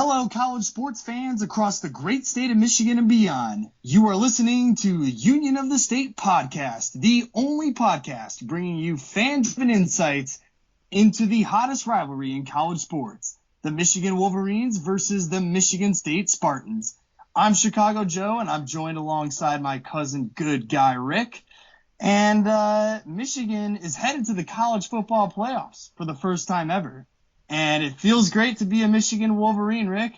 Hello, college sports fans across the great state of Michigan and beyond. You are listening to Union of the State podcast, the only podcast bringing you fan-driven insights into the hottest rivalry in college sports, the Michigan Wolverines versus the Michigan State Spartans. I'm Chicago Joe, and I'm joined alongside my cousin, good guy Rick. And Michigan is headed to the college football playoffs for the first time ever. And it feels great to be a Michigan Wolverine, Rick.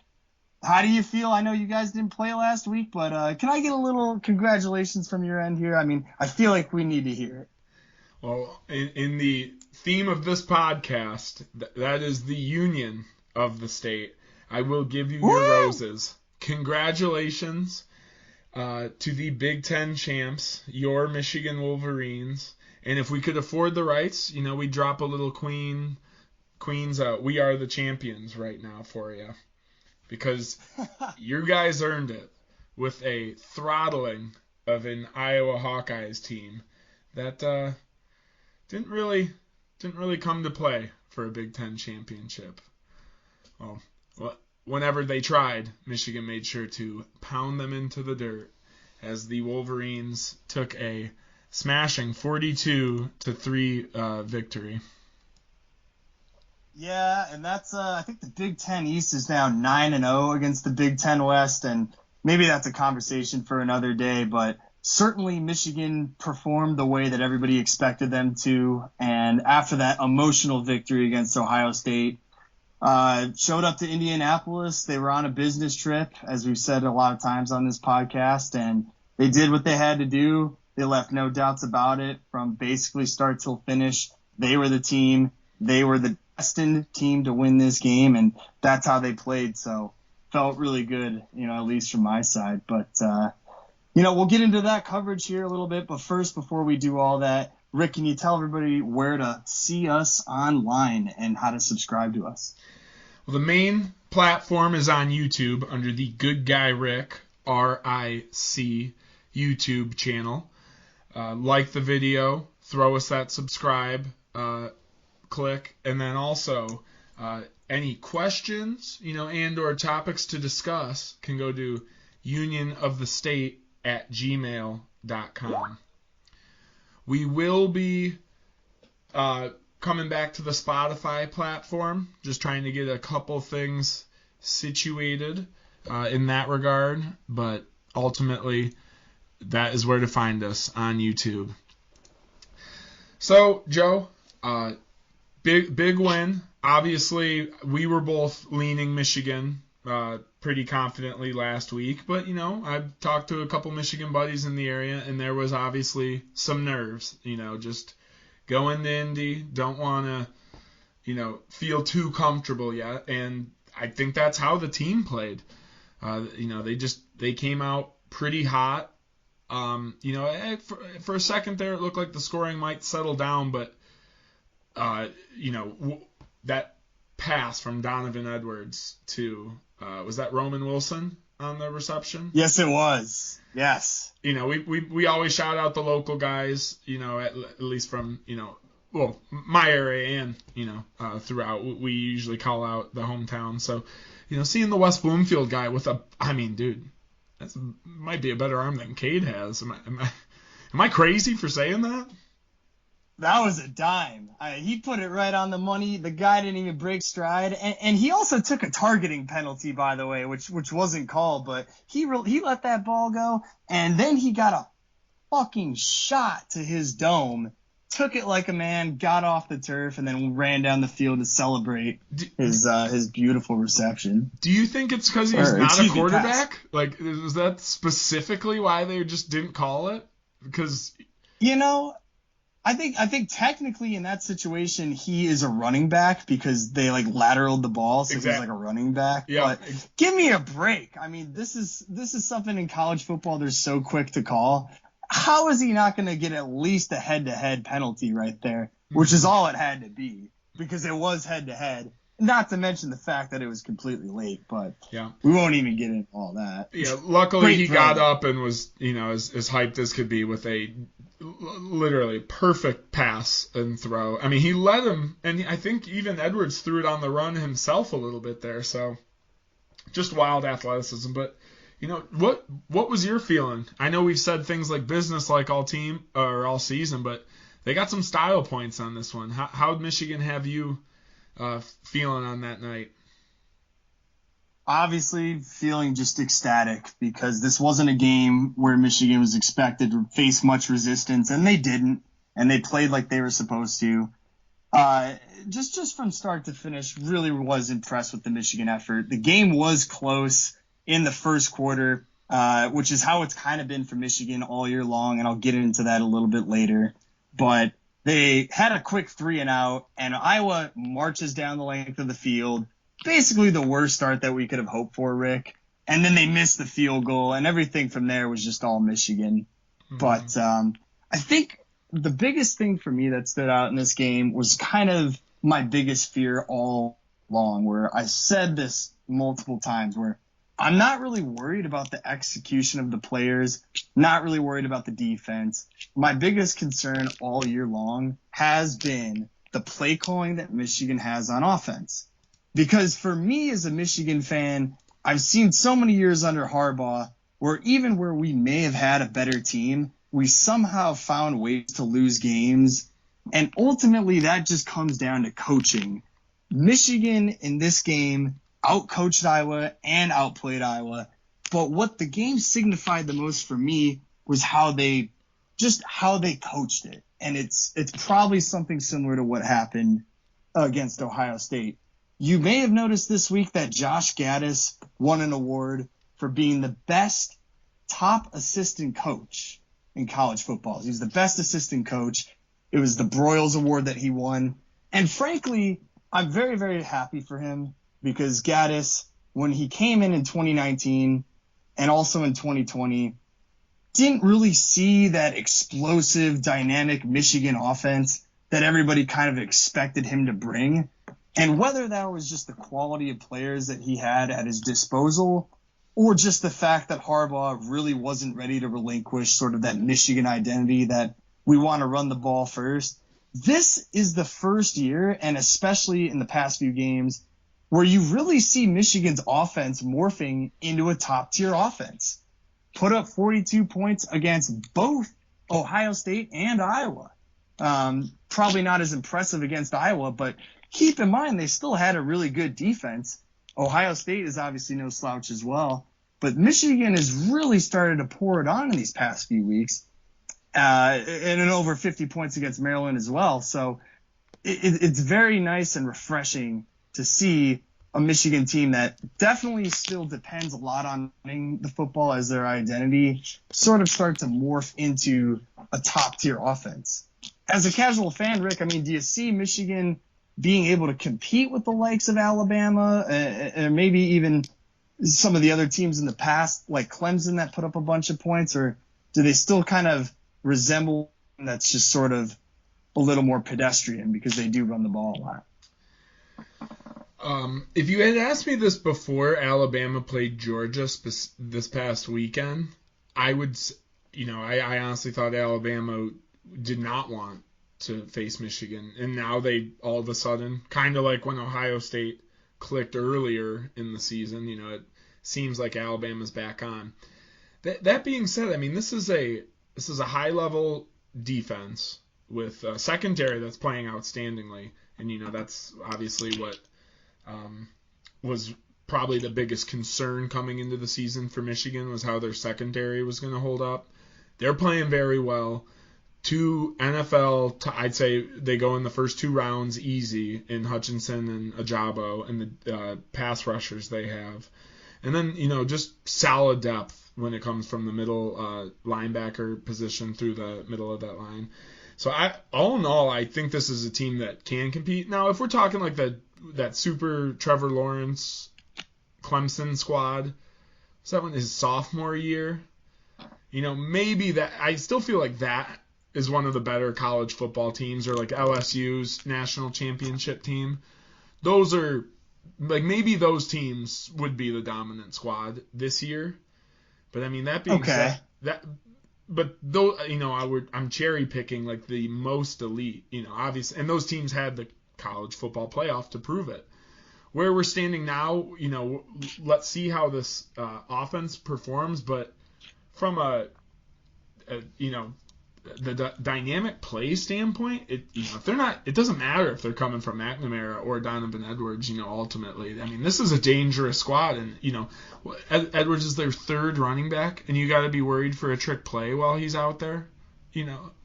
How do you feel? I know you guys didn't play last week, but can I get a little congratulations from your end here? I mean, I feel like we need to hear it. Well, in the theme of this podcast, that is the union of the state. I will give you your roses. Congratulations to the Big Ten champs, your Michigan Wolverines. And if we could afford the rights, we'd drop a little Queen's We Are the Champions right now for you. Because you guys earned it with a throttling of an Iowa Hawkeyes team that didn't really come to play for a Big Ten championship. Well, whenever they tried, Michigan made sure to pound them into the dirt as the Wolverines took a smashing 42-3 victory. Yeah, and that's I think the Big Ten East is now 9-0 against the Big Ten West, and maybe that's a conversation for another day, but certainly Michigan performed the way that everybody expected them to, and after that emotional victory against Ohio State, showed up to Indianapolis. They were on a business trip, as we've said a lot of times on this podcast, and they did what they had to do. They left no doubts about it from basically start till finish. They were the team. They were the destined team to win this game, and that's how they played. So felt really good, at least from my side. But, we'll get into that coverage here a little bit. But first, before we do all that, Rick, can you tell everybody where to see us online and how to subscribe to us? Well, the main platform is on YouTube under the Good Guy Rick, R-I-C, YouTube channel. Like the video, throw us that subscribe click, and then also any questions, and or topics to discuss can go to unionofthestate@gmail.com. We will be coming back to the Spotify platform, just trying to get a couple things situated in that regard, but ultimately that is where to find us on YouTube. So, Joe, Big win. Obviously, we were both leaning Michigan pretty confidently last week. But, I've talked to a couple Michigan buddies in the area, and there was obviously some nerves. Just going to Indy, don't want to, feel too comfortable yet. And I think that's how the team played. They came out pretty hot. For a second there, it looked like the scoring might settle down, but that pass from Donovan Edwards to, was that Roman Wilson on the reception? Yes, it was. Yes. We always shout out the local guys, at least from, my area and, throughout. We usually call out the hometown. So, seeing the West Bloomfield guy with dude, that might be a better arm than Cade has. Am I crazy for saying that? That was a dime. He put it right on the money. The guy didn't even break stride, and he also took a targeting penalty, by the way, which wasn't called, but he let that ball go, and then he got a fucking shot to his dome, took it like a man, got off the turf, and then ran down the field to celebrate his beautiful reception. Do you think it's because he's not a quarterback? Like, is that specifically why they just didn't call it? Because I think technically in that situation he is a running back because they lateraled the ball, so exactly. He's like a running back. Yeah. But give me a break. I mean, this is something in college football they're so quick to call. How is he not going to get at least a head-to-head penalty right there, which is all it had to be because it was head-to-head. Not to mention the fact that it was completely late, but yeah, we won't even get into all that. Yeah, luckily he got up and was, as hyped as could be with a literally perfect pass and throw. I mean, he led him, and I think even Edwards threw it on the run himself a little bit there. So, just wild athleticism. But what was your feeling? I know we've said things like business like all season, but they got some style points on this one. How did Michigan have you feeling on that night? Obviously feeling just ecstatic because this wasn't a game where Michigan was expected to face much resistance, and they didn't, and they played like they were supposed to. Just from start to finish, really was impressed with the Michigan effort. The game was close in the first quarter, which is how it's kind of been for Michigan all year long, and I'll get into that a little bit later. But they had a quick 3-and-out, and Iowa marches down the length of the field. Basically the worst start that we could have hoped for, Rick. And then they missed the field goal, and everything from there was just all Michigan. Mm-hmm. But I think the biggest thing for me that stood out in this game was kind of my biggest fear all along, where I said this multiple times, where I'm not really worried about the execution of the players, not really worried about the defense. My biggest concern all year long has been the play calling that Michigan has on offense. Because for me as a Michigan fan, I've seen so many years under Harbaugh where even where we may have had a better team, we somehow found ways to lose games. And ultimately that just comes down to coaching. Michigan in this game outcoached Iowa and outplayed Iowa. But what the game signified the most for me was how they coached it. And it's probably something similar to what happened against Ohio State. You may have noticed this week that Josh Gaddis won an award for being the best top assistant coach in college football. He's the best assistant coach. It was the Broyles Award that he won. And frankly, I'm very, very happy for him because Gaddis, when he came in 2019 and also in 2020, didn't really see that explosive, dynamic Michigan offense that everybody kind of expected him to bring. And whether that was just the quality of players that he had at his disposal or just the fact that Harbaugh really wasn't ready to relinquish sort of that Michigan identity that we want to run the ball first, this is the first year, and especially in the past few games, where you really see Michigan's offense morphing into a top-tier offense. Put up 42 points against both Ohio State and Iowa. Probably not as impressive against Iowa, but keep in mind, they still had a really good defense. Ohio State is obviously no slouch as well. But Michigan has really started to pour it on in these past few weeks. And over 50 points against Maryland as well. So it's very nice and refreshing to see a Michigan team that definitely still depends a lot on running the football as their identity sort of start to morph into a top-tier offense. As a casual fan, Rick, I mean, do you see Michigan being able to compete with the likes of Alabama and maybe even some of the other teams in the past, like Clemson, that put up a bunch of points, or do they still kind of resemble that's just sort of a little more pedestrian because they do run the ball a lot? If you had asked me this before Alabama played Georgia this past weekend, I would, I honestly thought Alabama did not want to face Michigan. And now they all of a sudden, kind of like when Ohio State clicked earlier in the season, it seems like Alabama's back on. That being said, I mean, this is a high-level defense with a secondary that's playing outstandingly. And, that's obviously what was probably the biggest concern coming into the season for Michigan was how their secondary was going to hold up. They're playing very well. Two NFL, I'd say they go in the first two rounds easy in Hutchinson and Ajabo and the pass rushers they have. And then, just solid depth when it comes from the middle linebacker position through the middle of that line. So all in all, I think this is a team that can compete. Now, if we're talking like that super Trevor Lawrence Clemson squad, was that one his sophomore year? Maybe that, I still feel like that is one of the better college football teams, or like LSU's national championship team. Those are, like, maybe those teams would be the dominant squad this year. But I mean, that being said, but though, I'm cherry picking like the most elite, obviously, and those teams had the college football playoff to prove it. where we're standing now, let's see how this offense performs. But from the dynamic play standpoint, if they're not, it doesn't matter if they're coming from McNamara or Donovan Edwards. Ultimately, I mean, this is a dangerous squad, and Edwards is their third running back, and you got to be worried for a trick play while he's out there.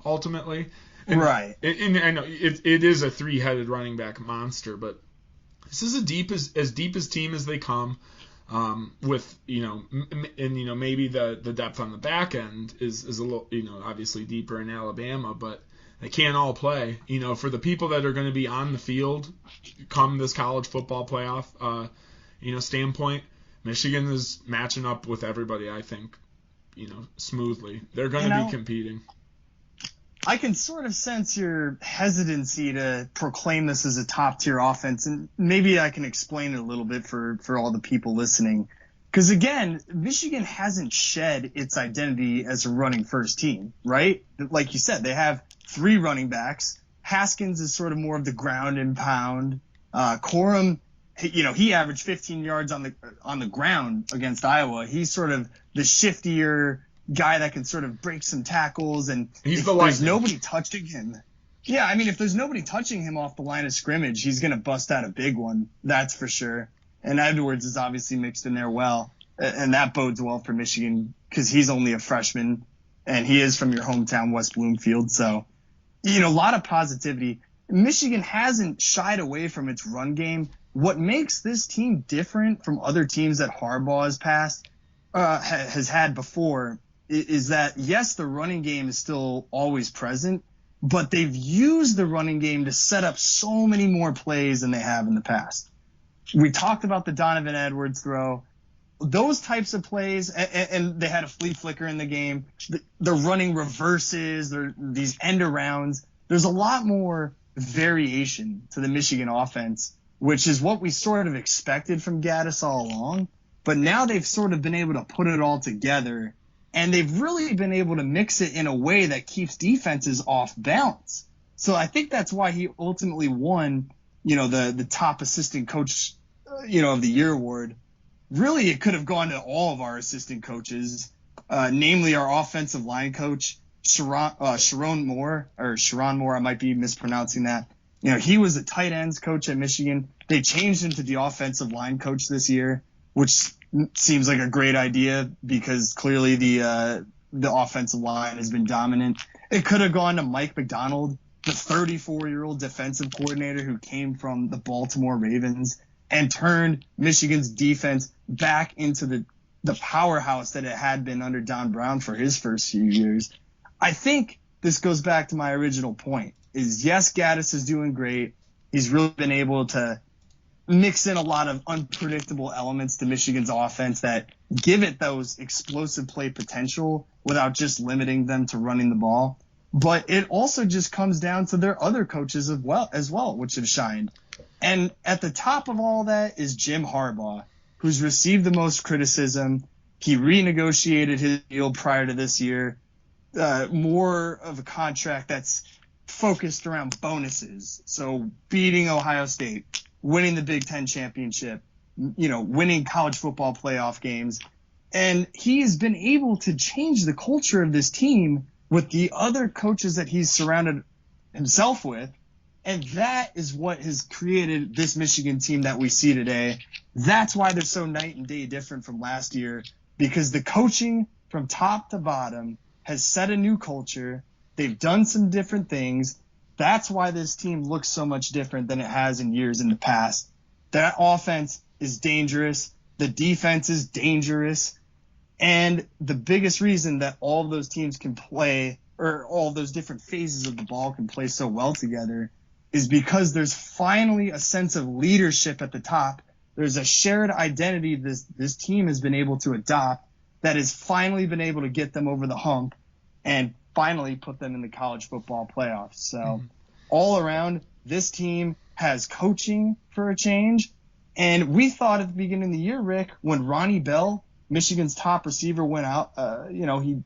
Ultimately, right. And I know it is a three-headed running back monster, but this is as deep as team as they come. With maybe the depth on the back end is a little obviously deeper in Alabama, but they can't all play. For the people that are going to be on the field come this college football playoff standpoint, Michigan is matching up with everybody. I think smoothly. They're going to be competing. I can sort of sense your hesitancy to proclaim this as a top-tier offense, and maybe I can explain it a little bit for all the people listening. Because, again, Michigan hasn't shed its identity as a running first team, right? Like you said, they have 3 running backs. Haskins is sort of more of the ground and pound. Corum, he averaged 15 yards on the ground against Iowa. He's sort of the shiftier guy that can sort of break some tackles, and if there's nobody touching him. Yeah, I mean, if there's nobody touching him off the line of scrimmage, he's going to bust out a big one. That's for sure. And Edwards is obviously mixed in there well, and that bodes well for Michigan because he's only a freshman, and he is from your hometown, West Bloomfield. So, a lot of positivity. Michigan hasn't shied away from its run game. What makes this team different from other teams that Harbaugh has had before is that, yes, the running game is still always present, but they've used the running game to set up so many more plays than they have in the past. We talked about the Donovan Edwards throw. Those types of plays, and they had a flea flicker in the game. They're running reverses, these end arounds. There's a lot more variation to the Michigan offense, which is what we sort of expected from Gaddis all along. But now they've sort of been able to put it all together, and they've really been able to mix it in a way that keeps defenses off balance. So I think that's why he ultimately won, the top assistant coach, of the year award. Really, it could have gone to all of our assistant coaches, namely our offensive line coach, Sharon Moore. I might be mispronouncing that. He was a tight ends coach at Michigan. They changed him to the offensive line coach this year, which seems like a great idea because clearly the offensive line has been dominant. It could have gone to Mike McDonald, the 34-year-old defensive coordinator who came from the Baltimore Ravens and turned Michigan's defense back into the powerhouse that it had been under Don Brown for his first few years. I think this goes back to my original point is, yes, Gaddis is doing great. He's really been able to mix in a lot of unpredictable elements to Michigan's offense that give it those explosive play potential without just limiting them to running the ball. But it also just comes down to their other coaches as well, which have shined. And at the top of all that is Jim Harbaugh, who's received the most criticism. He renegotiated his deal prior to this year, more of a contract that's focused around bonuses. So beating Ohio State, winning the Big Ten championship, winning college football playoff games. And he's been able to change the culture of this team with the other coaches that he's surrounded himself with. And that is what has created this Michigan team that we see today. That's why they're so night and day different from last year, because the coaching from top to bottom has set a new culture. They've done some different things. That's why this team looks so much different than it has in years in the past. That offense is dangerous. The defense is dangerous. And the biggest reason that all of those teams can play, or all those different phases of the ball can play so well together, is because there's finally a sense of leadership at the top. There's a shared identity this team has been able to adopt that has finally been able to get them over the hump and finally put them in the college football playoffs. So all around, this team has coaching for a change. And we thought at the beginning of the year, Rick, when Ronnie Bell, Michigan's top receiver, went out, he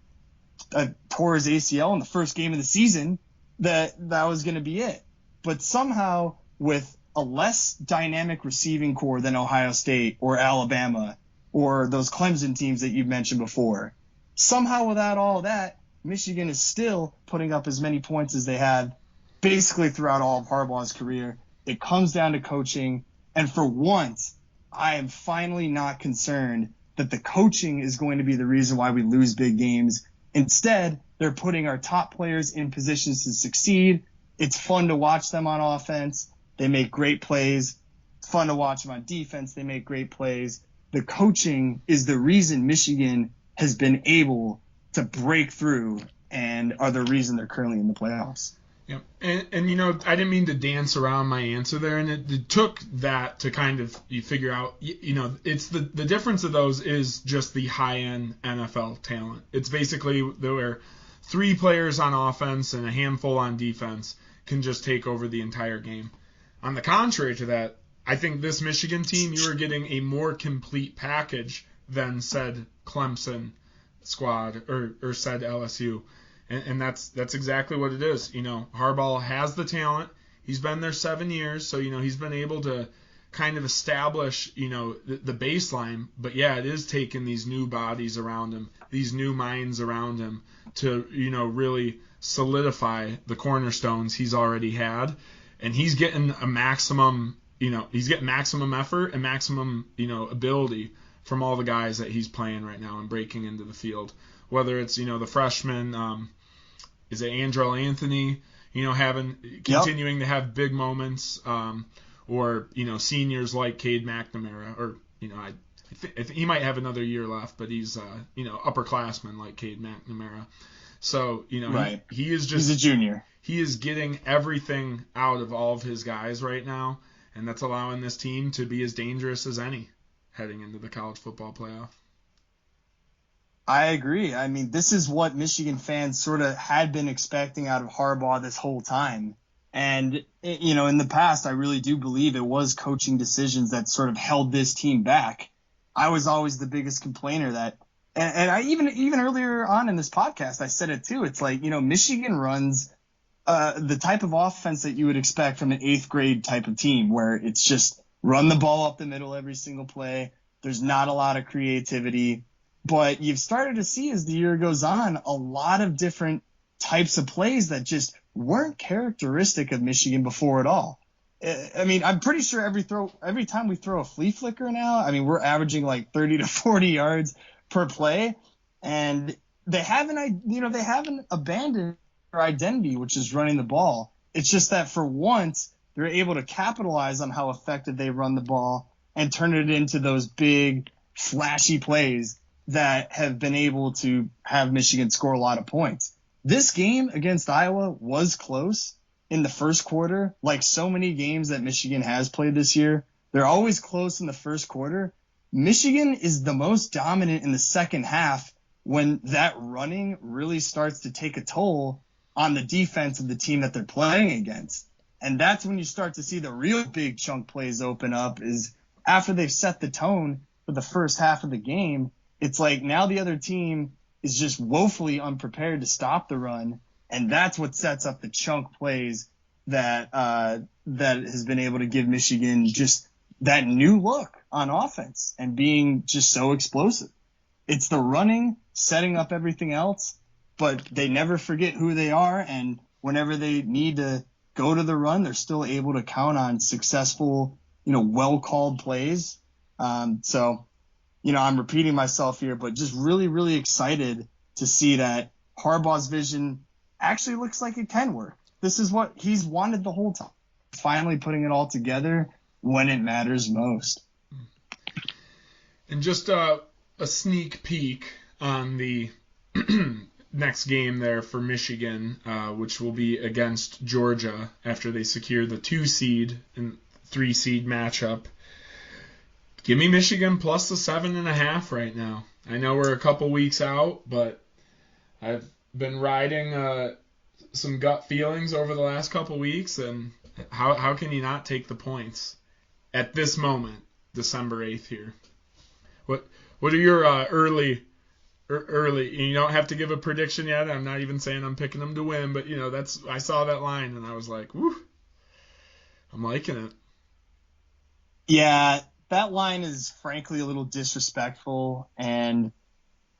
tore his ACL in the first game of the season, that was going to be it. But somehow with a less dynamic receiving core than Ohio State or Alabama or those Clemson teams that you've mentioned before. Somehow without all that, Michigan is still putting up as many points as they have basically throughout all of Harbaugh's career. It comes down to coaching. And for once, I am finally not concerned that the coaching is going to be the reason why we lose big games. Instead, they're putting our top players in positions to succeed. It's fun to watch them on offense. They make great plays. It's fun to watch them on defense. They make great plays. The coaching is the reason Michigan has been able to break through and are the reason they're currently in the playoffs. Yeah, and I didn't mean to dance around my answer there, and it took that to kind of you figure out, it's the difference of those is just the high-end NFL talent. It's basically where 3 players on offense and a handful on defense can just take over the entire game. On the contrary to that, I think this Michigan team, you are getting a more complete package than said Clemson squad or said LSU. And that's exactly what it is. Harbaugh has the talent. He's been there 7 years, so he's been able to kind of establish the baseline. But yeah, it is taking these new bodies around him, these new minds around him to really solidify the cornerstones he's already had, and he's getting a maximum maximum effort and maximum ability from all the guys that he's playing right now and breaking into the field. Whether it's the freshman. Is it Andrel Anthony, continuing to have big moments, or seniors like Cade McNamara, or I think he might have another year left, but he's upperclassman like Cade McNamara. So right. he is just he's a junior. He is getting everything out of all of his guys right now, and that's allowing this team to be as dangerous as any heading into the college football playoff. I agree. I mean, this is what Michigan fans sort of had been expecting out of Harbaugh this whole time. And, in the past, I really do believe it was coaching decisions that sort of held this team back. I was always the biggest complainer that, and I even earlier on in this podcast, I said it too. It's like, Michigan runs the type of offense that you would expect from an 8th grade type of team, where it's just run the ball up the middle every single play. There's not a lot of creativity. But you've started to see as the year goes on a lot of different types of plays that just weren't characteristic of Michigan before at all. I mean, I'm pretty sure every time we throw a flea flicker now, I mean, we're averaging like 30 to 40 yards per play, and they haven't abandoned their identity, which is running the ball. It's just that for once they're able to capitalize on how effective they run the ball and turn it into those big, flashy plays that have been able to have Michigan score a lot of points. This game against Iowa was close in the first quarter, like so many games that Michigan has played this year. They're always close in the first quarter. Michigan is the most dominant in the second half when that running really starts to take a toll on the defense of the team that they're playing against. And that's when you start to see the real big chunk plays open up, is after they've set the tone for the first half of the game. It's like now the other team is just woefully unprepared to stop the run, and that's what sets up the chunk plays that has been able to give Michigan just that new look on offense and being just so explosive. It's the running, setting up everything else, but they never forget who they are, and whenever they need to go to the run, they're still able to count on successful, well-called plays. I'm repeating myself here, but just really, really excited to see that Harbaugh's vision actually looks like it can work. This is what he's wanted the whole time, finally putting it all together when it matters most. And just a sneak peek on the next game there for Michigan, which will be against Georgia after they secure the 2 seed and 3 seed matchup. Give me Michigan plus the 7.5 right now. I know we're a couple weeks out, but I've been riding some gut feelings over the last couple weeks, and how can you not take the points at this moment, December 8th here? What are your early? You don't have to give a prediction yet. I'm not even saying I'm picking them to win, but I saw that line and I was like, woo, I'm liking it. Yeah, that line is frankly a little disrespectful, and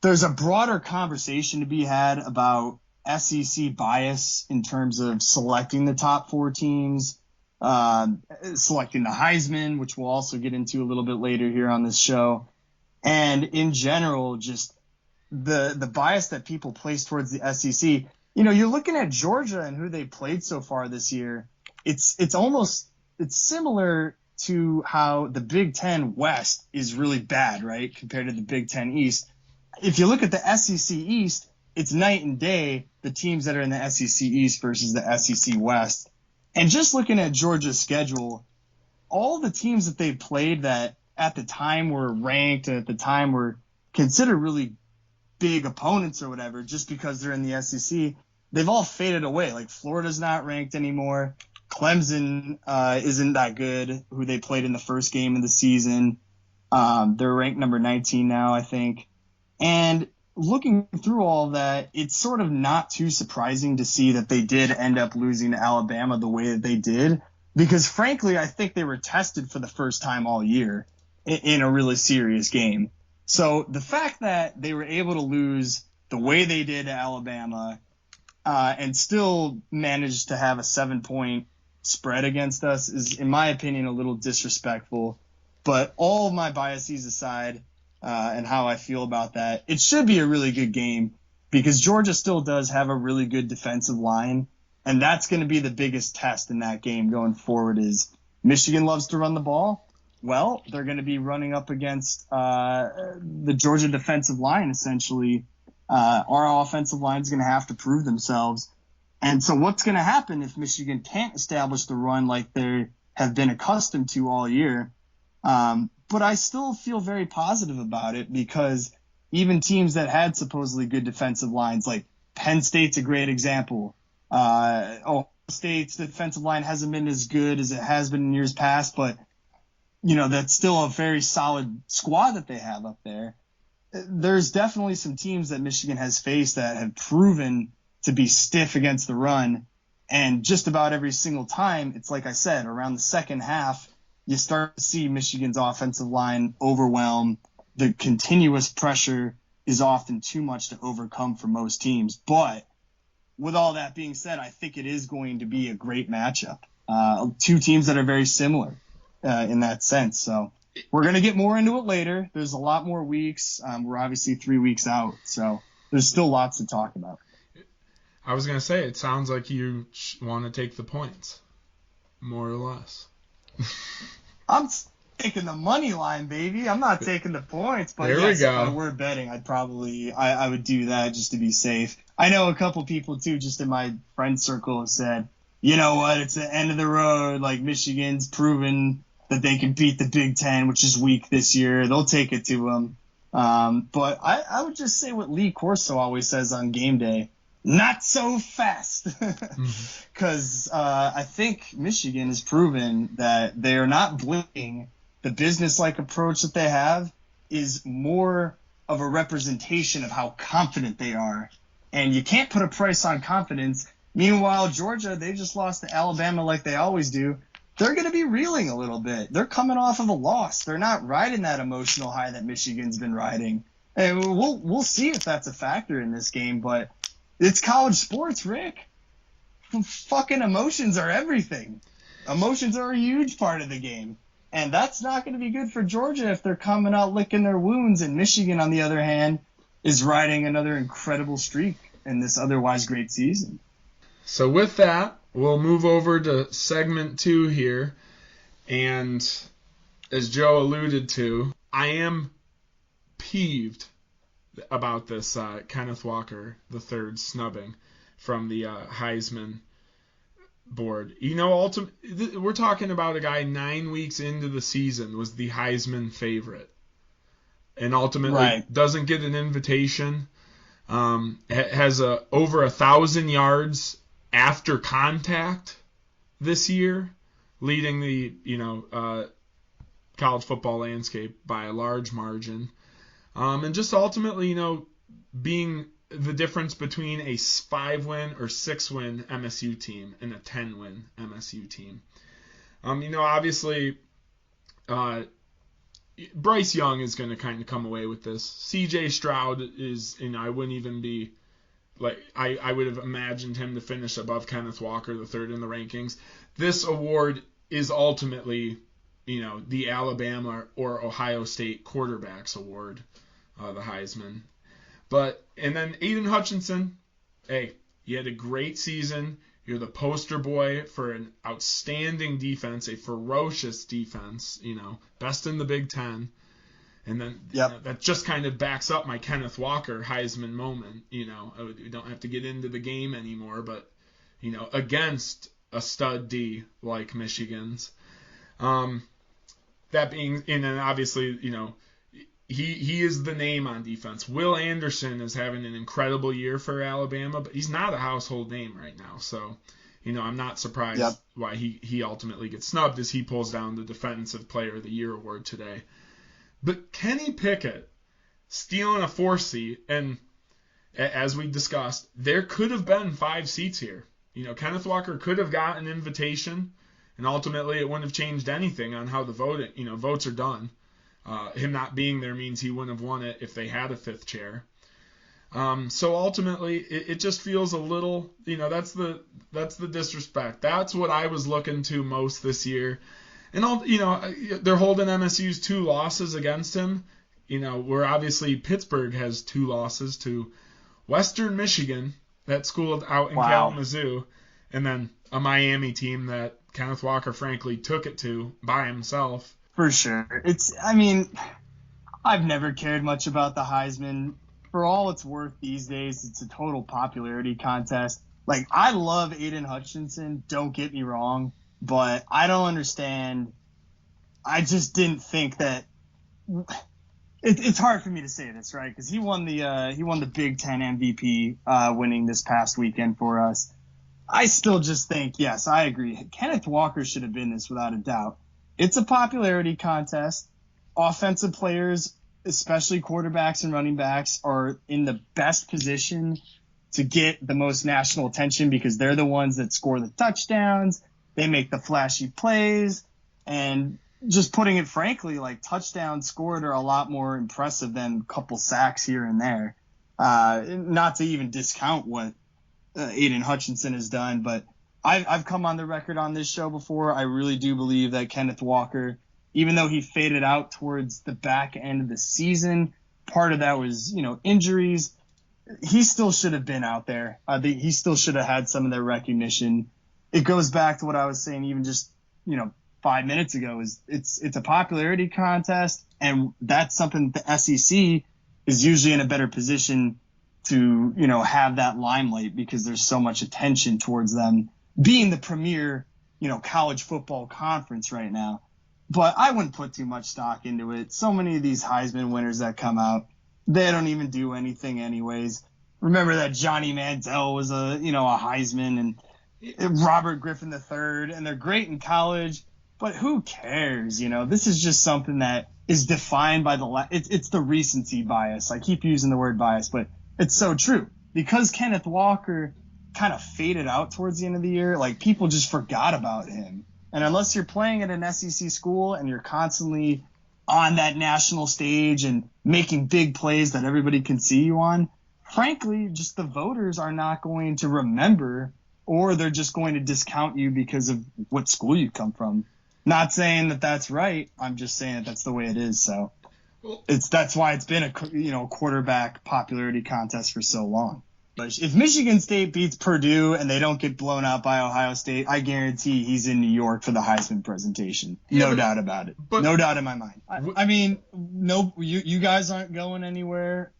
there's a broader conversation to be had about SEC bias in terms of selecting the top 4 teams, selecting the Heisman, which we'll also get into a little bit later here on this show, and in general, just the bias that people place towards the SEC. You're looking at Georgia and who they played so far this year. It's similar to how the Big Ten West is really bad, right, compared to the Big Ten East. If you look at the SEC East, it's night and day, the teams that are in the SEC East versus the SEC West. And just looking at Georgia's schedule, all the teams that they played that at the time were ranked and at the time were considered really big opponents or whatever, just because they're in the SEC, they've all faded away. Like Florida's not ranked anymore. Clemson isn't that good, who they played in the first game of the season. They're ranked number 19 now, I think. And looking through all of that, it's sort of not too surprising to see that they did end up losing to Alabama the way that they did, because frankly, I think they were tested for the first time all year in a really serious game. So the fact that they were able to lose the way they did to Alabama and still managed to have a 7-point spread against us is, in my opinion, a little disrespectful. But all of my biases aside, and how I feel about that, it should be a really good game because Georgia still does have a really good defensive line, and that's going to be the biggest test in that game going forward. Is Michigan loves to run the ball. Well, they're going to be running up against the Georgia defensive line, essentially. Our offensive line is going to have to prove themselves. And so what's going to happen if Michigan can't establish the run like they have been accustomed to all year? But I still feel very positive about it because even teams that had supposedly good defensive lines, like Penn State's a great example. Ohio State's defensive line hasn't been as good as it has been in years past, but that's still a very solid squad that they have up there. There's definitely some teams that Michigan has faced that have proven to be stiff against the run. And just about every single time, it's like I said, around the second half, you start to see Michigan's offensive line overwhelm. The continuous pressure is often too much to overcome for most teams. But with all that being said, I think it is going to be a great matchup. 2 teams that are very similar in that sense. So we're going to get more into it later. There's a lot more weeks. We're obviously 3 weeks out, so there's still lots to talk about. I was going to say, it sounds like you want to take the points, more or less. I'm taking the money line, baby. I'm not taking the points, but there yes, we go. If I were betting, I would do that just to be safe. I know a couple people too, just in my friend circle, have said, you know what, it's the end of the road. Like Michigan's proven that they can beat the Big Ten, which is weak this year. They'll take it to them. But I would just say what Lee Corso always says on game day. Not so fast, because I think Michigan has proven that they are not blinking. The business-like approach that they have is more of a representation of how confident they are, and you can't put a price on confidence. Meanwhile, Georgia, they just lost to Alabama like they always do. They're going to be reeling a little bit. They're coming off of a loss. They're not riding that emotional high that Michigan's been riding. And we'll see if that's a factor in this game, but it's college sports, Rick. Fucking emotions are everything. Emotions are a huge part of the game. And that's not going to be good for Georgia if they're coming out licking their wounds. And Michigan, on the other hand, is riding another incredible streak in this otherwise great season. So with that, we'll move over to segment 2 here. And as Joe alluded to, I am peeved about this Kenneth Walker III snubbing from the Heisman board. We're talking about a guy 9 weeks into the season was the Heisman favorite, and ultimately doesn't get an invitation. Has over 1,000 yards after contact this year, leading the college football landscape by a large margin. And just ultimately, being the difference between a 5-win or 6-win MSU team and a 10-win MSU team. Obviously, Bryce Young is going to kind of come away with this. C.J. Stroud is, I wouldn't even be like I would have imagined him to finish above Kenneth Walker, the third in the rankings. This award is ultimately, the Alabama or Ohio State quarterbacks award, the Heisman. And then Aiden Hutchinson, hey, you had a great season. You're the poster boy for an outstanding defense, a ferocious defense, best in the Big Ten. And then that just kind of backs up my Kenneth Walker Heisman moment. We don't have to get into the game anymore, but, against a stud D like Michigan's. That being, and then obviously, he is the name on defense. Will Anderson is having an incredible year for Alabama, but he's not a household name right now. So, I'm not surprised why he ultimately gets snubbed as he pulls down the Defensive Player of the Year award today. But Kenny Pickett stealing a 4th seat, and as we discussed, there could have been 5 seats here. Kenneth Walker could have got an invitation, and ultimately it wouldn't have changed anything on how the votes are done. Him not being there means he wouldn't have won it if they had a 5th chair. So ultimately, it just feels a little, that's the disrespect. That's what I was looking to most this year. And they're holding MSU's 2 losses against him. Where obviously Pittsburgh has 2 losses to Western Michigan, that school out in Kalamazoo, and then a Miami team that Kenneth Walker frankly took it to by himself. For sure. I've never cared much about the Heisman. For all it's worth these days, it's a total popularity contest. I love Aiden Hutchinson, don't get me wrong, but I don't understand. I just didn't think that it's hard for me to say this, right? Because he won the Big Ten MVP, winning this past weekend for us. I still just think, yes, I agree. Kenneth Walker should have been this without a doubt. It's a popularity contest. Offensive players, especially quarterbacks and running backs, are in the best position to get the most national attention because they're the ones that score the touchdowns. They make the flashy plays. And just putting it frankly, touchdowns scored are a lot more impressive than a couple sacks here and there. Not to even discount what Aiden Hutchinson has done, but I've come on the record on this show before. I really do believe that Kenneth Walker, even though he faded out towards the back end of the season, part of that was, injuries. He still should have been out there. He still should have had some of that recognition. It goes back to what I was saying even just, 5 minutes ago, is it's a popularity contest, and that's something the SEC is usually in a better position to, have that limelight because there's so much attention towards them being the premier, college football conference right now. But I wouldn't put too much stock into it. So many of these Heisman winners that come out, they don't even do anything anyways. Remember that Johnny Manziel was a Heisman, and Robert Griffin III, and they're great in college, but who cares? This is just something that is defined by it's the recency bias. I keep using the word bias, but it's so true. Because Kenneth Walker kind of faded out towards the end of the year, people just forgot about him. And unless you're playing at an SEC school and you're constantly on that national stage and making big plays that everybody can see you on, frankly, just the voters are not going to remember, or they're just going to discount you because of what school you come from. Not saying that that's right. I'm just saying that that's the way it is. So that's why it's been a quarterback popularity contest for so long. But if Michigan State beats Purdue and they don't get blown out by Ohio State, I guarantee he's in New York for the Heisman presentation. No doubt about it. No doubt in my mind. You guys aren't going anywhere.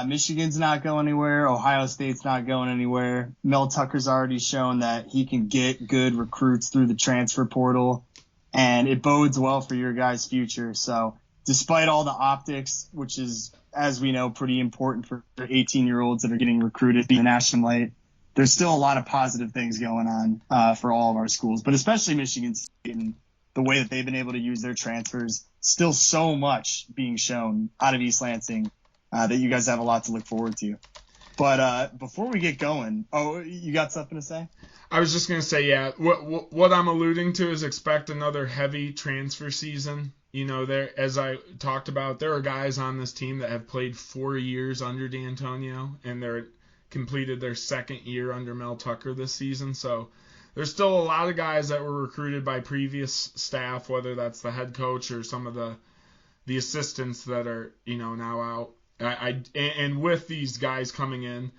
Michigan's not going anywhere. Ohio State's not going anywhere. Mel Tucker's already shown that he can get good recruits through the transfer portal, and it bodes well for your guys' future. So despite all the optics, which is, as we know, pretty important for 18-year-olds that are getting recruited to the national light, there's still a lot of positive things going on for all of our schools, but especially Michigan State and the way that they've been able to use their transfers. Still so much being shown out of East Lansing that you guys have a lot to look forward to. But before we get going, you got something to say? I was just going to say, yeah, what I'm alluding to is expect another heavy transfer season there, as I talked about, there are guys on this team that have played 4 years under D'Antonio, and they're completed their second year under Mel Tucker this season. So there's still a lot of guys that were recruited by previous staff, whether that's the head coach or some of the assistants that are now out. And with these guys coming in,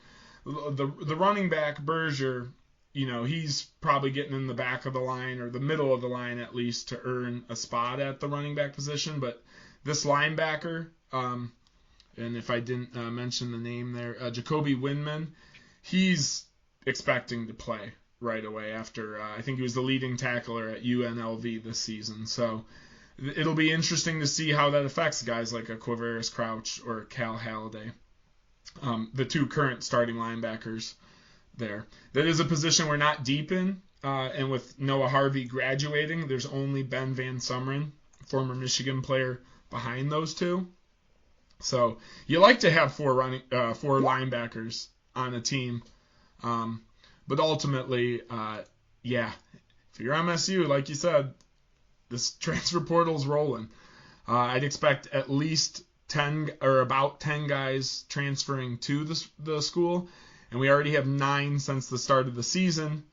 the running back Berger, he's probably getting in the back of the line or the middle of the line at least to earn a spot at the running back position. But this linebacker, and if I didn't mention the name there, Jacoby Windman, he's expecting to play right away after I think he was the leading tackler at UNLV this season. So it'll be interesting to see how that affects guys like a Quavaris Crouch or Cal Halliday, the two current starting linebackers there. That is a position we're not deep in, and with Noah Harvey graduating, there's only Ben Van Sumeren, former Michigan player, behind those two. So you like to have four linebackers on a team, but ultimately, if you're MSU, like you said, this transfer portal's rolling. I'd expect at least 10 or about 10 guys transferring to the school, and we already have 9 since the start of the season,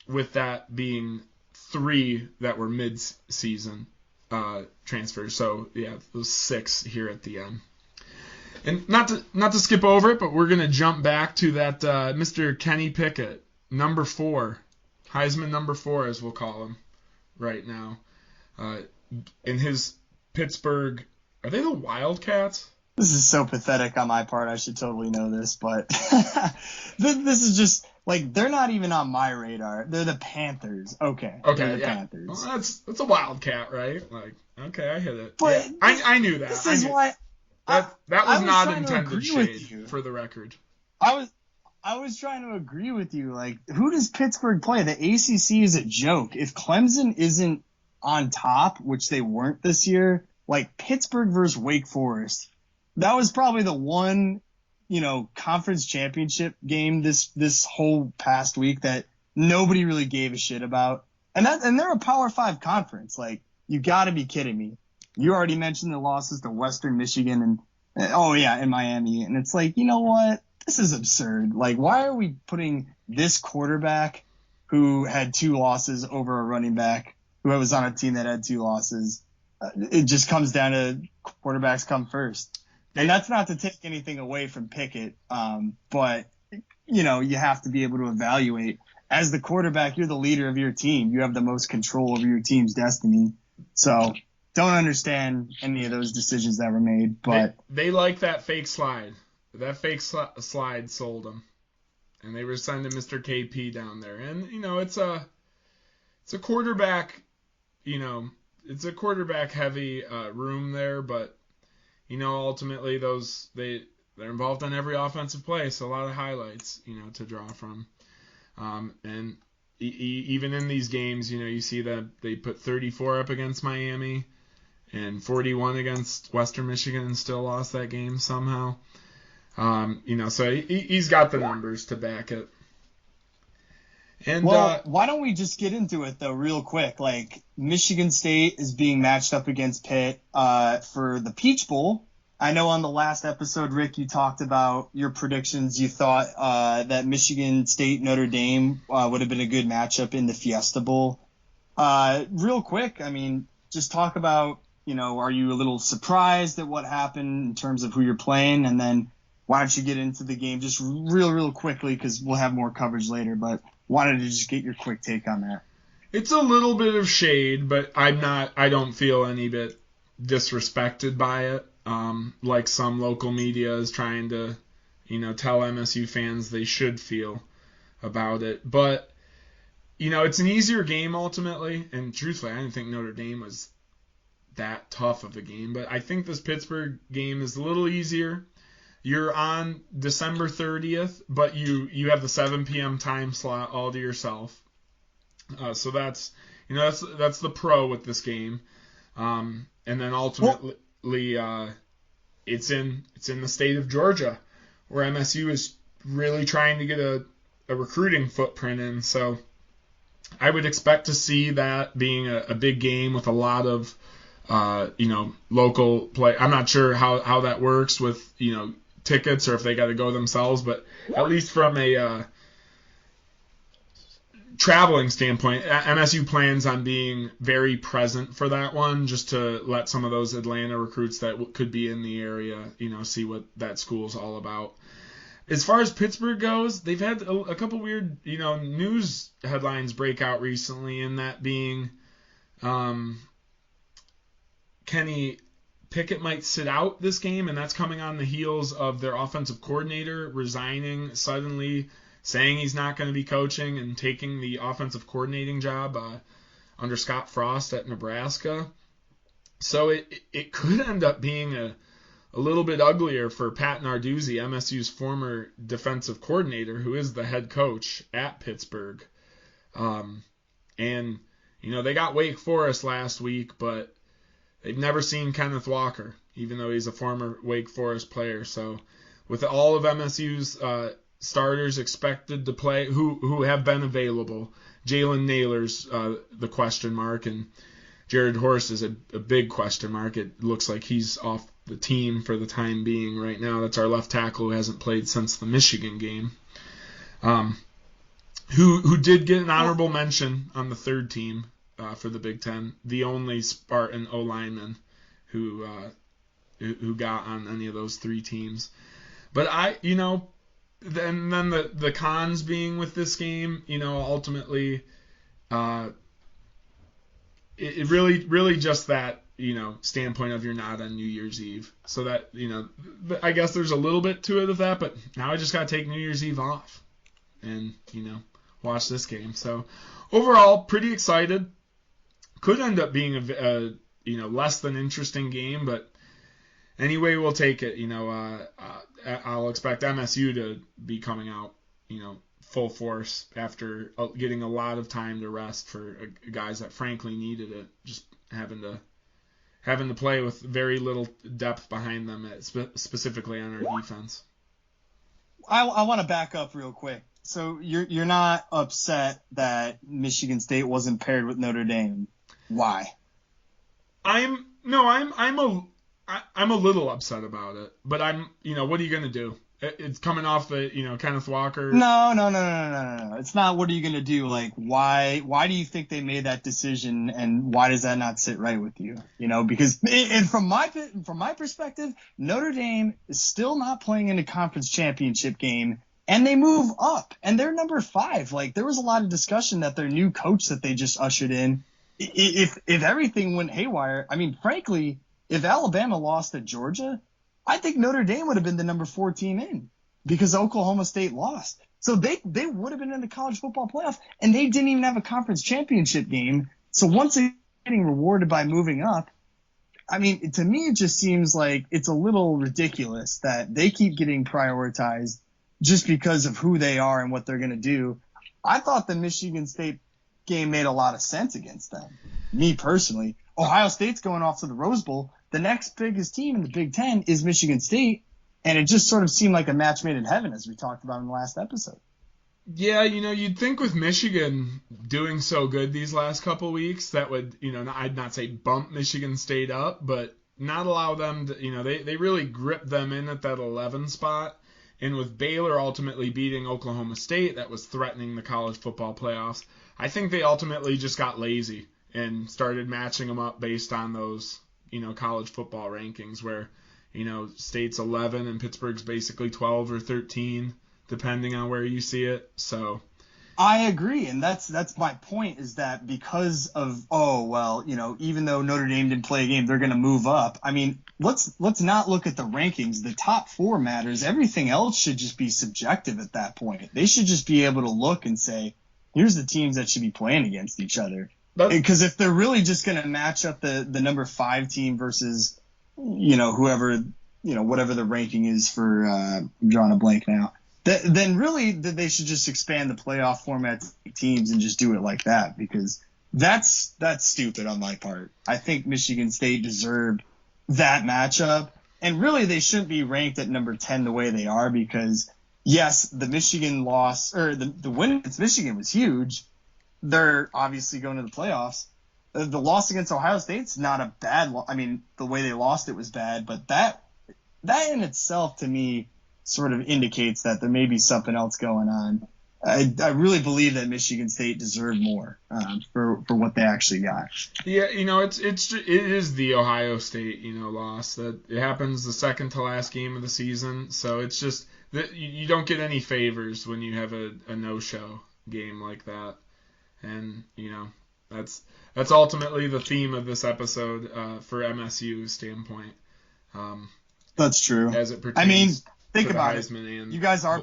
with that being 3 that were mid-season transfers. So yeah, those 6 here at the end. And not to skip over it, but we're gonna jump back to that Mr. Kenny Pickett, number 4, Heisman number 4 as we'll call him right now. In his Pittsburgh, are they the Wildcats? This is so pathetic on my part. I should totally know this, but this is just like they're not even on my radar. They're the Panthers. Okay, they're the Panthers. Well, that's a Wildcat, right? Like, okay, I hit it. But yeah, I knew that. This is why that was not intended shade for the record. I was trying to agree with you. Like, who does Pittsburgh play? The ACC is a joke. If Clemson isn't on top, which they weren't this year, like Pittsburgh versus Wake Forest, that was probably the one, conference championship game this whole past week that nobody really gave a shit about. And they're a Power 5 conference. Like, you got to be kidding me. You already mentioned the losses to Western Michigan and Miami. And it's like, you know what? This is absurd. Like, why are we putting this quarterback who had 2 losses over a running back who was on a team that had 2 losses? It just comes down to quarterbacks come first. And that's not to take anything away from Pickett, but, you have to be able to evaluate. As the quarterback, you're the leader of your team. You have the most control over your team's destiny. So don't understand any of those decisions that were made. But they like that fake slide. That fake slide sold them. And they were sending Mr. KP down there. And, it's a quarterback, it's a quarterback heavy room there, but ultimately they're involved on every offensive play, so a lot of highlights to draw from, and even in these games you see that they put 34 up against Miami and 41 against Western Michigan and still lost that game somehow. So he's got the numbers to back it. And why don't we just get into it though real quick? Like, Michigan State is being matched up against Pitt for the Peach Bowl. I know on the last episode, Rick, you talked about your predictions. You thought that Michigan State Notre Dame would have been a good matchup in the Fiesta Bowl. Real quick, just talk about, are you a little surprised at what happened in terms of who you're playing? And then why don't you get into the game just real quickly, because we'll have more coverage later, but wanted to just get your quick take on that. It's a little bit of shade, but I don't feel any bit disrespected by it. Like some local media is trying to, tell MSU fans they should feel about it. But, it's an easier game ultimately, and truthfully, I didn't think Notre Dame was that tough of a game, but I think this Pittsburgh game is a little easier. You're on December 30th, but you have the 7 p.m. time slot all to yourself. So that's the pro with this game. And then ultimately, it's in the state of Georgia, where MSU is really trying to get a recruiting footprint in. So I would expect to see that being a big game with a lot of local play. I'm not sure how that works with tickets or if they got to go themselves, but at least from a traveling standpoint, MSU plans on being very present for that one, just to let some of those Atlanta recruits that could be in the area, see what that school's all about. As far as Pittsburgh goes, they've had a couple weird, news headlines break out recently, and that being Kenny Pickett might sit out this game, and that's coming on the heels of their offensive coordinator resigning suddenly, saying he's not going to be coaching and taking the offensive coordinating job under Scott Frost at Nebraska. So it could end up being a little bit uglier for Pat Narduzzi, MSU's former defensive coordinator, who is the head coach at Pittsburgh. And they got Wake Forest last week, but they've never seen Kenneth Walker, even though he's a former Wake Forest player. So with all of MSU's starters expected to play, who have been available, Jalen Naylor's the question mark, and Jared Horst is a big question mark. It looks like he's off the team for the time being right now. That's our left tackle who hasn't played since the Michigan game. Who did get an honorable mention on the third team for the Big Ten, the only Spartan O-lineman who got on any of those three teams. But then the cons being with this game, ultimately, it really just that, standpoint of you're not on New Year's Eve. So that, I guess there's a little bit to it of that, but now I just got to take New Year's Eve off and, watch this game. So overall, pretty excited. Could end up being a less than interesting game, but anyway, we'll take it. I'll expect MSU to be coming out, full force after getting a lot of time to rest for guys that frankly needed it. Just having to play with very little depth behind them, specifically on our defense. I want to back up real quick. So you're not upset that Michigan State wasn't paired with Notre Dame? Why? I'm a little upset about it, but what are you gonna do? It's coming off the, Kenneth Walker. No. It's not what are you going to do? Like, why do you think they made that decision, and why does that not sit right with you? Because from my perspective, Notre Dame is still not playing in a conference championship game, and they move up, and they're number 5. Like, there was a lot of discussion that their new coach that they just ushered in, if everything went haywire, I mean, frankly, if Alabama lost at Georgia, I think Notre Dame would have been the number 4 team in because Oklahoma State lost. So they would have been in the college football playoff, and they didn't even have a conference championship game. So once they're getting rewarded by moving up, I mean, to me, it just seems like it's a little ridiculous that they keep getting prioritized just because of who they are and what they're going to do. I thought the Michigan State game made a lot of sense against them. Me personally, Ohio State's going off to the Rose Bowl. The next biggest team in the Big Ten is Michigan State, and it just sort of seemed like a match made in heaven, as we talked about in the last episode. Yeah, you'd think with Michigan doing so good these last couple weeks, that would, I'd not say bump Michigan State up, but not allow them to, they really gripped them in at that 11 spot. And with Baylor ultimately beating Oklahoma State, that was threatening the college football playoffs, I think they ultimately just got lazy and started matching them up based on those, college football rankings where, State's 11 and Pittsburgh's basically 12 or 13, depending on where you see it. So I agree, and that's my point, is that because of even though Notre Dame didn't play a game, they're going to move up. I mean, let's not look at the rankings. The top 4 matters. Everything else should just be subjective at that point. They should just be able to look and say, here's the teams that should be playing against each other. Because if they're really just going to match up the number 5 team versus, whoever, whatever the ranking is for, I'm drawing a blank now, then really they should just expand the playoff format to teams and just do it like that, because that's stupid on my part. I think Michigan State deserved that matchup, and really they shouldn't be ranked at number 10 the way they are, because yes, the Michigan loss, or the win against Michigan was huge, they're obviously going to the playoffs. The loss against Ohio State's not a bad loss. I mean, the way they lost it was bad, but that in itself, to me, sort of indicates that there may be something else going on. I really believe that Michigan State deserved more for what they actually got. Yeah, it is the Ohio State loss that it happens the second to last game of the season. So it's just that you don't get any favors when you have a no-show game like that, and that's ultimately the theme of this episode for MSU standpoint. That's true. As it pertains, I mean, think to the about Heisman it. You guys are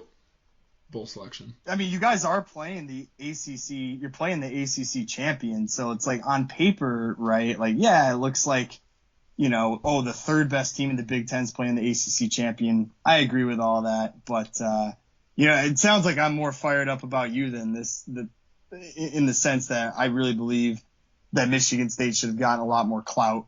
bowl selection. I mean, you guys are playing the ACC. You're playing the ACC champion, so it's like on paper, right? Like, yeah, it looks like, the third best team in the Big Ten is playing the ACC champion. I agree with all that, but it sounds like I'm more fired up about you than this. In the sense that I really believe that Michigan State should have gotten a lot more clout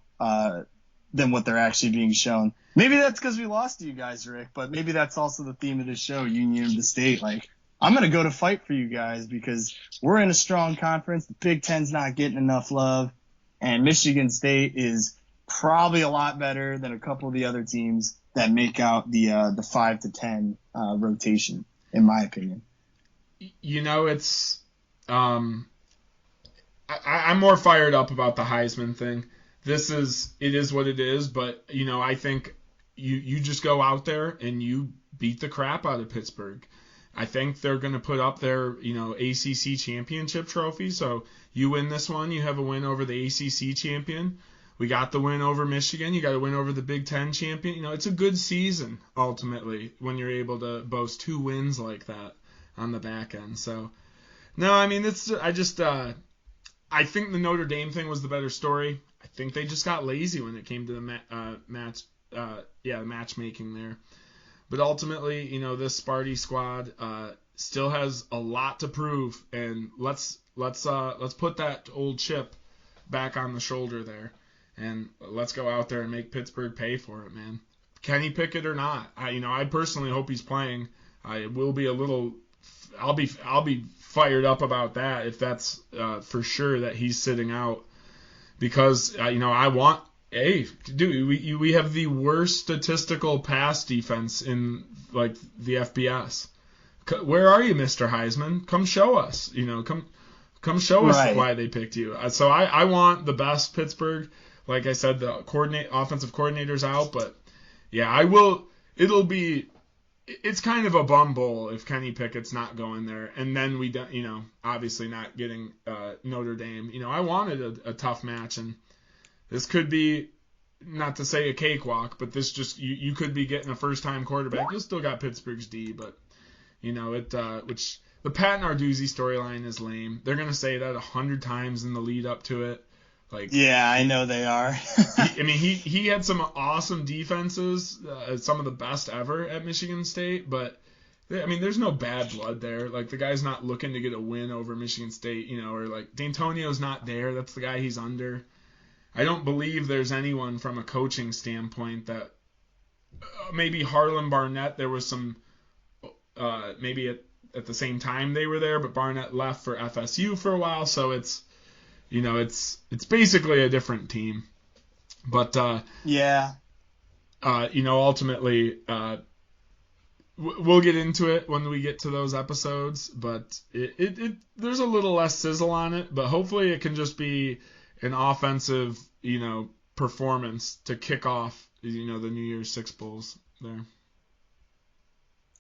than what they're actually being shown. Maybe that's because we lost to you guys, Rick, but maybe that's also the theme of the show, Union of the State. Like, I'm going to go to fight for you guys because we're in a strong conference. The Big Ten's not getting enough love, and Michigan State is probably a lot better than a couple of the other teams that make out the 5 to 10 rotation, in my opinion. It's I'm more fired up about the Heisman thing. It is what it is, but I think you just go out there and you beat the crap out of Pittsburgh. I think they're going to put up their ACC championship trophy. So you win this one, you have a win over the ACC champion. We got the win over Michigan. You got a win over the Big Ten champion. It's a good season ultimately when you're able to boast 2 wins like that on the back end. So no, I mean I think the Notre Dame thing was the better story. I think they just got lazy when it came to the matchmaking there. But ultimately, this Sparty squad still has a lot to prove, and let's put that old chip back on the shoulder there, and let's go out there and make Pittsburgh pay for it, man. Kenny Pickett or not, I personally hope he's playing. I will be I'll be fired up about that if that's for sure that he's sitting out. Because, I want, we have the worst statistical pass defense in, the FBS. Where are you, Mr. Heisman? Come show us, come show us why they picked you. So I want the best Pittsburgh. Like I said, the offensive coordinator's out, but, yeah, it's kind of a bum bowl if Kenny Pickett's not going there, and then we don't, obviously not getting Notre Dame. I wanted a tough match, and this could be, not to say a cakewalk, but this just you could be getting a first-time quarterback. You still got Pittsburgh's D, but which the Pat Narduzzi storyline is lame. They're gonna say that 100 times in the lead up to it. Yeah, I know they are. He had some awesome defenses, some of the best ever at Michigan State, but there's no bad blood there. The guy's not looking to get a win over Michigan State, or D'Antonio's not there. That's the guy he's under. I don't believe there's anyone from a coaching standpoint that maybe Harlan Barnett. There was some maybe at the same time they were there, but Barnett left for FSU for a while, so it's. It's basically a different team, but ultimately we'll get into it when we get to those episodes. But there's a little less sizzle on it, but hopefully it can just be an offensive performance to kick off the New Year's Six Bowls there.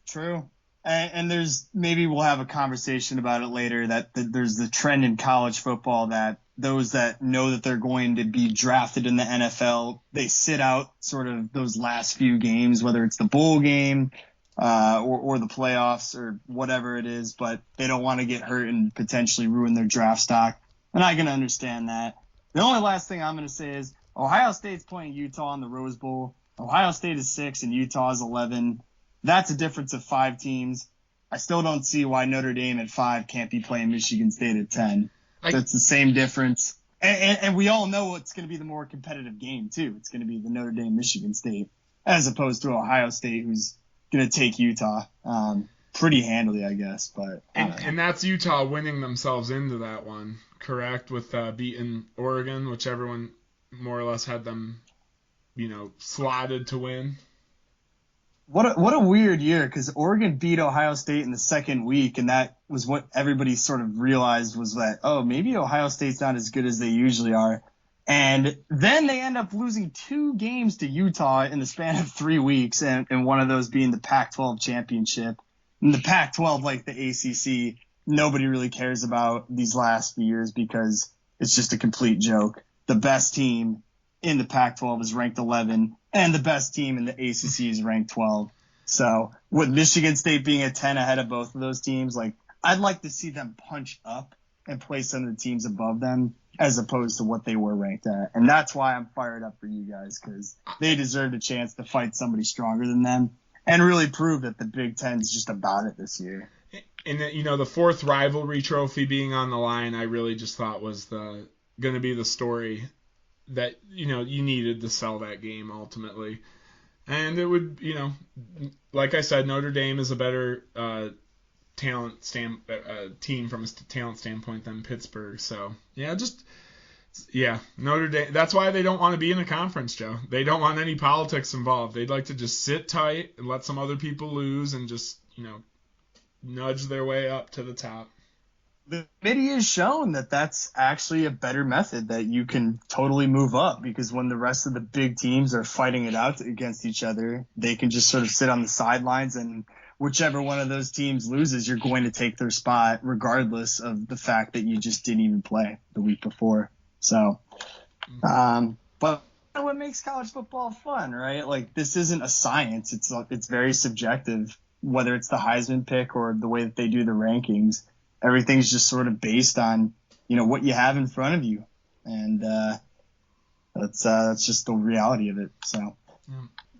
True. And maybe we'll have a conversation about it later that there's the trend in college football that those that know that they're going to be drafted in the NFL, they sit out sort of those last few games, whether it's the bowl game or the playoffs or whatever it is, but they don't want to get hurt and potentially ruin their draft stock. And I can understand that. The only last thing I'm going to say is Ohio State's playing Utah in the Rose Bowl. Ohio State is 6 and Utah is 11. That's a difference of 5 teams. I still don't see why Notre Dame at 5 can't be playing Michigan State at 10. That's the same difference. And we all know it's going to be the more competitive game, too. It's going to be the Notre Dame-Michigan State as opposed to Ohio State, who's going to take Utah. pretty handily, I guess. But and that's Utah winning themselves into that one, correct? With beating Oregon, which everyone more or less had them, slotted to win. What a weird year, because Oregon beat Ohio State in the second week, and that was what everybody sort of realized was that, oh, maybe Ohio State's not as good as they usually are. And then they end up losing 2 games to Utah in the span of 3 weeks, and one of those being the Pac-12 championship. And the Pac-12, like the ACC, nobody really cares about these last few years because it's just a complete joke. The best team in the Pac-12 is ranked 11, and the best team in the ACC is ranked 12. So with Michigan State being a 10 ahead of both of those teams, like I'd like to see them punch up and play some of the teams above them as opposed to what they were ranked at. And that's why I'm fired up for you guys, because they deserved a chance to fight somebody stronger than them and really prove that the Big Ten is just about it this year. And, the fourth rivalry trophy being on the line, I really just thought was going to be the story that, you needed to sell that game ultimately. And it would, like I said, Notre Dame is a better team from a talent standpoint than Pittsburgh. So, Notre Dame. That's why they don't want to be in a conference, Joe. They don't want any politics involved. They'd like to just sit tight and let some other people lose and just, nudge their way up to the top. The committee has shown that that's actually a better method, that you can totally move up, because when the rest of the big teams are fighting it out against each other, they can just sort of sit on the sidelines, and whichever one of those teams loses, you're going to take their spot regardless of the fact that you just didn't even play the week before. So, but what makes college football fun, right? Like, this isn't a science. It's very subjective, whether it's the Heisman pick or the way that they do the rankings. Everything's just sort of based on, what you have in front of you. And that's just the reality of it. So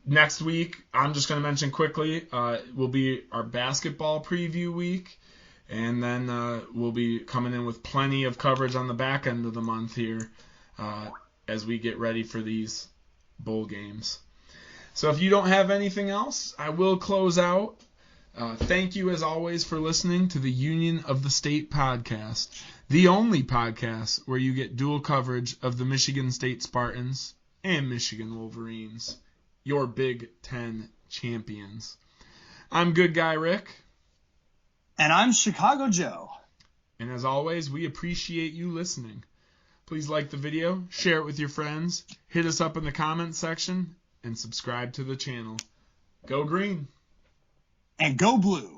next week, I'm just going to mention quickly, will be our basketball preview week. And then we'll be coming in with plenty of coverage on the back end of the month here as we get ready for these bowl games. So if you don't have anything else, I will close out. Thank you, as always, for listening to the Union of the State podcast, the only podcast where you get dual coverage of the Michigan State Spartans and Michigan Wolverines, your Big Ten champions. I'm Good Guy Rick. And I'm Chicago Joe. And as always, we appreciate you listening. Please like the video, share it with your friends, hit us up in the comments section, and subscribe to the channel. Go Green! And go Blue!